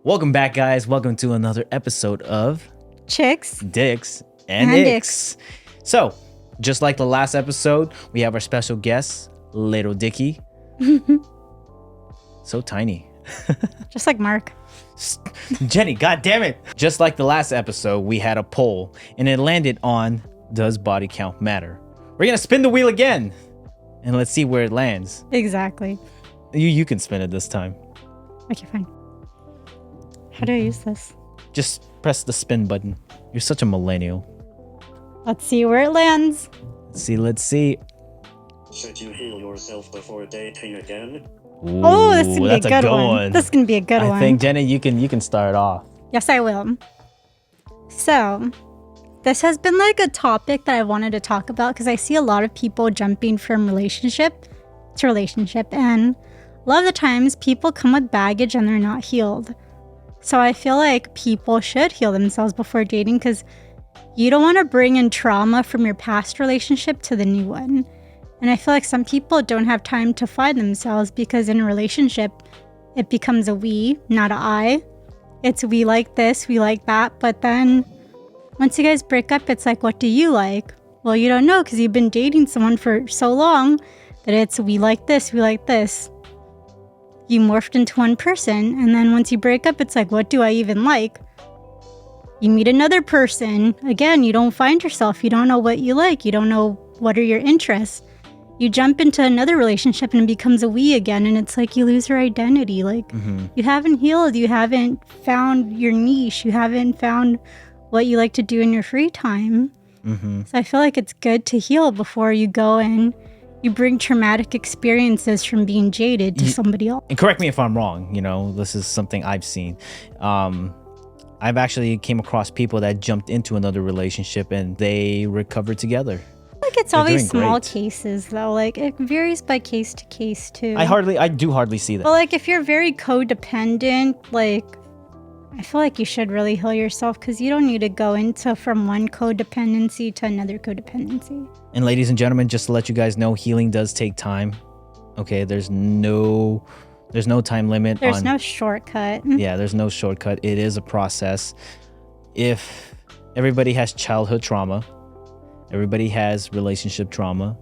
Welcome back, guys. Welcome to another episode of Chicks, Dicks, and Icks. So, just like the last episode, we have our special guest, Little Dicky. So tiny. Just like Mark. Jenny, god damn it. Just like the last episode, we had a poll, and it landed on, does body count matter? We're going to spin the wheel again, and let's see where it lands. Exactly. You can spin it this time. Okay, fine. How do I use this? Just press the spin button. You're such a millennial. Let's see where it lands. Let's see. Should you heal yourself before dating again? Ooh, Oh, this is gonna be a that's good one. This is gonna be a good one. I think, Jenny, you can start off. Yes, I will. So, this has been like a topic that I wanted to talk about because I see a lot of people jumping from relationship to relationship, and a lot of the times people come with baggage and they're not healed. So I feel like people should heal themselves before dating because you don't want to bring in trauma from your past relationship to the new one. And I feel like some people don't have time to find themselves because in a relationship, it becomes a we, not a I. It's we like this, we like that. But then once you guys break up, it's like, what do you like? Well, you don't know because you've been dating someone for so long that it's we like this, we like this. You morphed into one person, and then once you break up, it's like, what do I even like? You meet another person. Again, you don't find yourself. You don't know what you like. You don't know what are your interests. You jump into another relationship and it becomes a we again, and it's like you lose your identity. Like, you haven't healed. You haven't found your niche. You haven't found what you like to do in your free time. So I feel like it's good to heal before you go and you bring traumatic experiences from being jaded to somebody else. And correct me if I'm wrong, this is something I've seen. I've actually came across people that jumped into another relationship and they recovered together. Like it's They're always doing small great. cases though. Like it varies by case to case too. I do hardly see that. But like if you're very codependent, like I feel like you should really heal yourself because you don't need to go into from one codependency to another codependency. And ladies and gentlemen, just to let you guys know, healing does take time. Okay, there's no time limit. There's no shortcut. Yeah, there's no shortcut. It is a process. If everybody has childhood trauma, everybody has relationship trauma,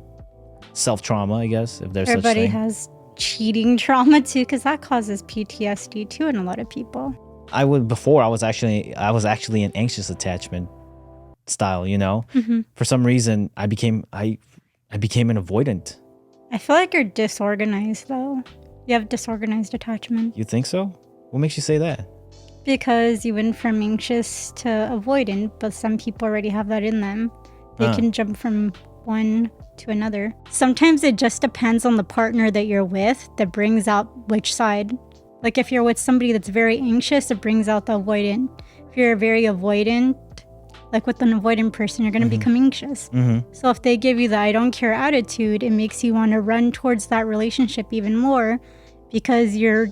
self-trauma, I guess, if there's Everybody such thing. has cheating trauma too because that causes PTSD too in a lot of people. I was actually an anxious attachment style, For some reason I became an avoidant. I feel like you're disorganized though. You have disorganized attachment. You think so? What makes you say that? Because you went from anxious to avoidant, but some people already have that in them. They can jump from one to another. Sometimes it just depends on the partner that you're with that brings out which side. Like if you're with somebody that's very anxious, it brings out the avoidant. If you're very avoidant, like with an avoidant person, you're going to become anxious. So if they give you the I don't care attitude, it makes you want to run towards that relationship even more because you're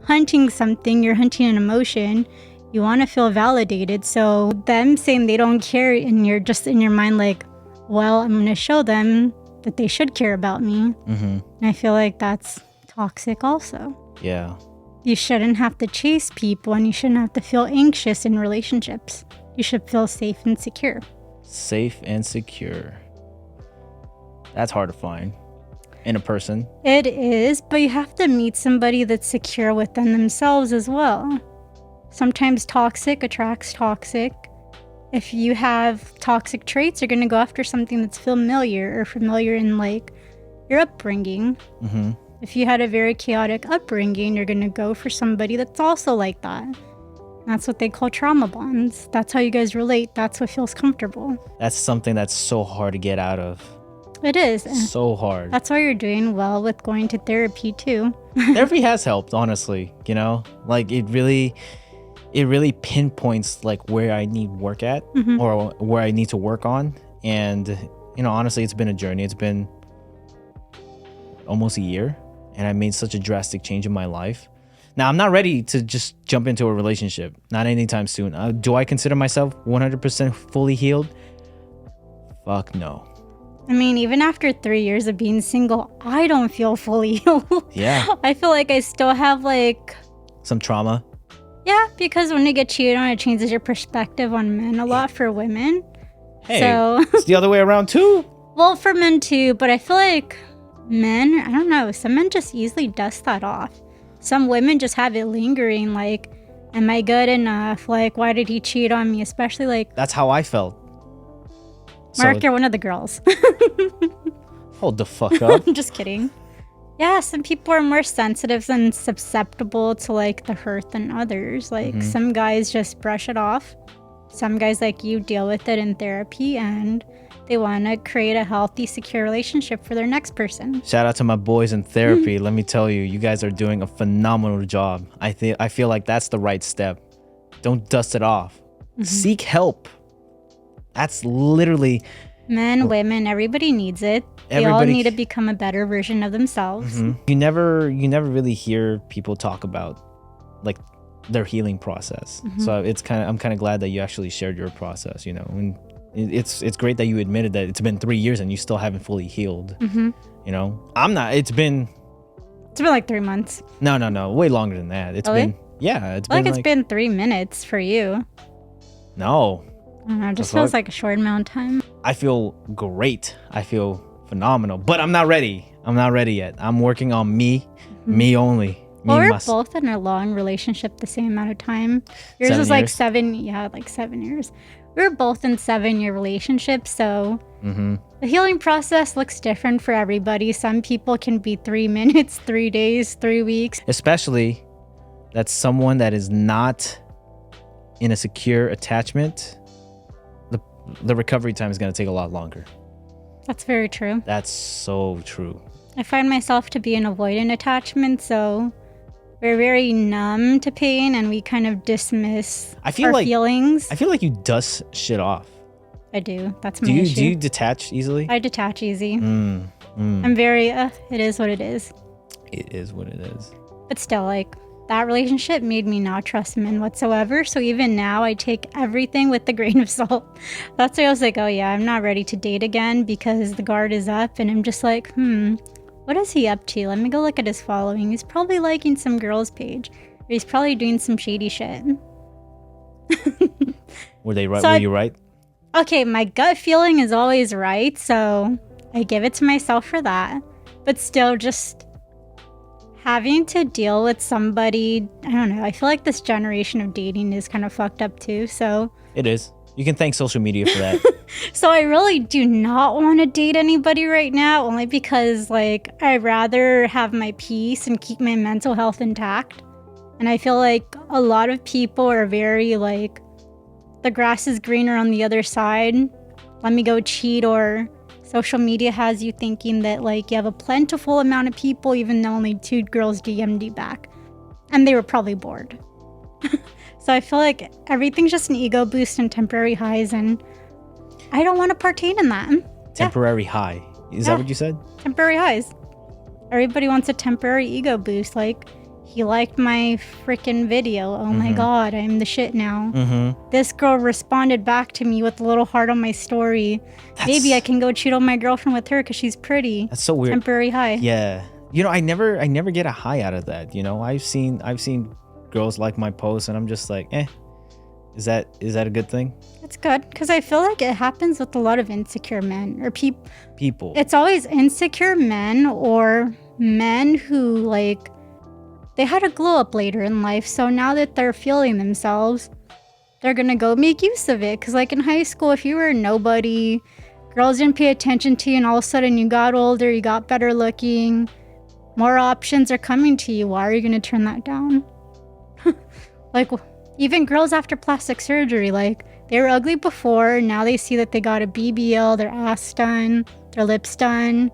hunting something, you're hunting an emotion. You want to feel validated. So them saying they don't care and you're just in your mind like, well, I'm going to show them that they should care about me. And I feel like that's toxic also. Yeah. You shouldn't have to chase people and you shouldn't have to feel anxious in relationships. You should feel safe and secure. Safe and secure. That's hard to find in a person. It is, but you have to meet somebody that's secure within themselves as well. Sometimes toxic attracts toxic. If you have toxic traits, you're going to go after something that's familiar or familiar in like your upbringing. If you had a very chaotic upbringing, you're going to go for somebody that's also like that. That's what they call trauma bonds. That's how you guys relate. That's what feels comfortable. That's something that's so hard to get out of. It is. So hard. That's why you're doing well with going to therapy too. Therapy has helped, honestly, Like it really pinpoints like where I need work at or where I need to work on. And, honestly, it's been a journey. It's been almost a year and I made such a drastic change in my life. Now, I'm not ready to just jump into a relationship. Not anytime soon. Do I consider myself 100% fully healed? Fuck no. I mean, even after 3 years of being single, I don't feel fully healed. Yeah. I feel like I still have like Some trauma. Yeah, because when you get cheated on, it changes your perspective on men a lot for women. Hey, So, it's the other way around too. well, for men too, but I feel like men, I don't know, some men just easily dust that off. Some women just have it lingering, like, am I good enough? Like, why did he cheat on me? Especially like, That's how I felt. Mark, So, you're one of the girls. hold the fuck up. I'm just kidding. Yeah, some people are more sensitive and susceptible to like the hurt than others. Like some guys just brush it off. Some guys like you deal with it in therapy and they want to create a healthy, secure relationship for their next person. Shout out to my boys in therapy. Let me tell you, you guys are doing a phenomenal job. I feel like that's the right step. Don't dust it off. Seek help. That's literally Men, women, everybody needs it. They all need to become a better version of themselves. You never really hear people talk about like their healing process. So I'm kind of glad that you actually shared your process, you know. And it's great that you admitted that it's been 3 years and you still haven't fully healed. You know, it's been like 3 months. No, way longer than that. It's Really? been it's I feel been like it's been 3 minutes for you. No. I don't know, it just The feels fuck? like a short amount of time. I feel great. I feel phenomenal, but I'm not ready. I'm not ready yet. I'm working on me only. Well, we're myself. both in a long relationship the same amount of time. Yours 7 was like years? 7 years. We were both in 7-year relationships, so Mm-hmm. the healing process looks different for everybody. Some people can be 3 minutes, 3 days, 3 weeks. Especially that's someone that is not in a secure attachment. The recovery time is going to take a lot longer. That's very true. That's so true. I find myself to be an avoidant attachment, so we're very numb to pain and we kind of dismiss I feel our like feelings. I feel like you dust shit off. I do. That's my Do issue. you detach easily? I detach easy. Mm. I'm very, it is what it is. It is what it is. But still, like, that relationship made me not trust men whatsoever. So even now, I take everything with a grain of salt. That's why I was like, oh yeah, I'm not ready to date again because the guard is up. And I'm just like, what is he up to? Let me go look at his following. He's probably liking some girl's page. Or he's probably doing some shady shit. Were they right? So Were I- you right? Okay, my gut feeling is always right. So I give it to myself for that. But still, just having to deal with somebody, I don't know, I feel like this generation of dating is kind of fucked up too. So It is. You can thank social media for that. I really do not want to date anybody right now, only because like I'd rather have my peace and keep my mental health intact. And I feel like a lot of people are very like, the grass is greener on the other side. Let me go cheat, or social media has you thinking that like you have a plentiful amount of people, even though only 2 girls DM'd you back. And they were probably bored. So I feel like everything's just an ego boost and temporary highs, and I don't want to partake in that. Temporary high. Is Yeah. that what you said? Temporary highs. Everybody wants a temporary ego boost. Like, he liked my freaking video. Oh my god, I'm the shit now. Mm-hmm. This girl responded back to me with a little heart on my story. Maybe I can go cheat on my girlfriend with her because she's pretty. That's so weird. Temporary high. Yeah. You know, I never get a high out of that. You know, I've seen girls like my posts and I'm just like, is that a good thing? It's good because I feel like it happens with a lot of insecure men or People. It's always insecure men or men who like they had a glow up later in life, so now that they're feeling themselves, they're gonna go make use of it. Because like in high school, if you were nobody, girls didn't pay attention to you, and all of a sudden you got older, you got better looking, more options are coming to you. Why are you gonna turn that down? Like, even girls after plastic surgery, like, they were ugly before, now they see that they got a BBL, their ass done, their lips done.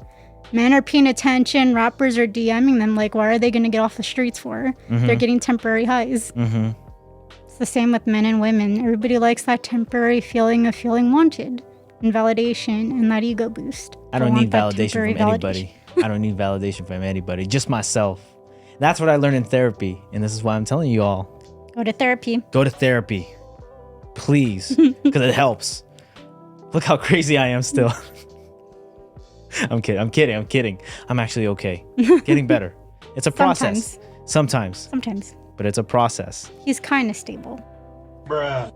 Men are paying attention, rappers are DMing them, like, why are they gonna get off the streets for? They're getting temporary highs. It's the same with men and women. Everybody likes that temporary feeling of feeling wanted and validation and that ego boost. I don't want need that validation temporary from anybody. I don't need validation from anybody. Just myself. That's what I learned in therapy, and this is why I'm telling you all. Go to therapy. Go to therapy. Please. Because it helps. Look how crazy I am still. I'm kidding. I'm actually okay. Getting better. It's a process. Sometimes. Sometimes. but it's a process. He's kind of stable. Bruh.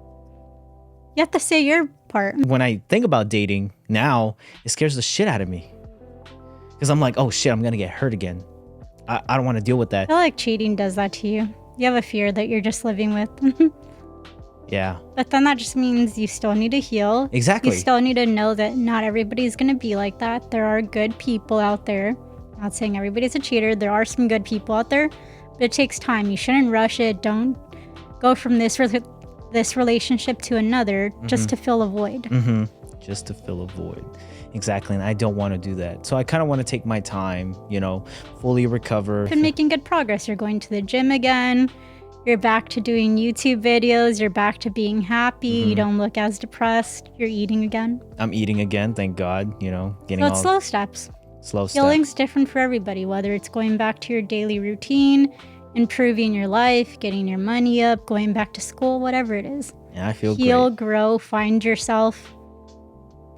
You have to say your part. When I think about dating now, it scares the shit out of me. Because I'm like, oh shit, I'm going to get hurt again. I don't want to deal with I that. feel like cheating does that to you. You have a fear that you're just living with. Yeah, But then that just means you still need to heal. exactly. You still need to know that not everybody's going to be like that. There are good people out there. Not saying everybody's a cheater. There are some good people out there. But it takes time. You shouldn't rush it. Don't go from this relationship to another just to fill a void. Just to fill a void. Exactly. And I don't want to do that. So I kind of want to take my time, you know, fully recover. You've been making good progress. You're going to the gym again. You're back to doing YouTube videos. You're back to being happy. You don't look as depressed. You're eating again. I'm eating again, thank God, you know, getting So it's all slow steps. slow steps. Healing's different for everybody, whether it's going back to your daily routine, improving your life, getting your money up, going back to school, whatever it is. Yeah, I feel Heal, great. grow, find yourself.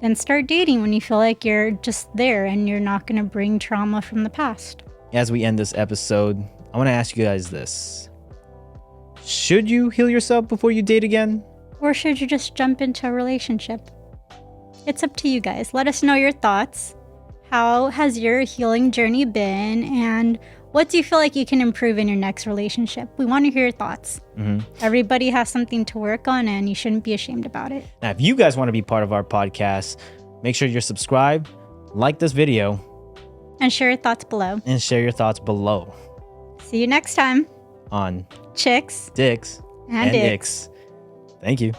Then start dating when you feel like you're just there and you're not going to bring trauma from the past. As we end this episode, I want to ask you guys this. Should you heal yourself before you date again? Or should you just jump into a relationship? It's up to you guys. Let us know your thoughts. How has your healing journey been? And what do you feel like you can improve in your next relationship? We want to hear your thoughts. Everybody has something to work on, and you shouldn't be ashamed about it. Now, if you guys want to be part of our podcast, make sure you're subscribed, like this video, And share your thoughts below. and share your thoughts below See you next time. on Chicks Dicks and Dicks. Dicks. Thank you.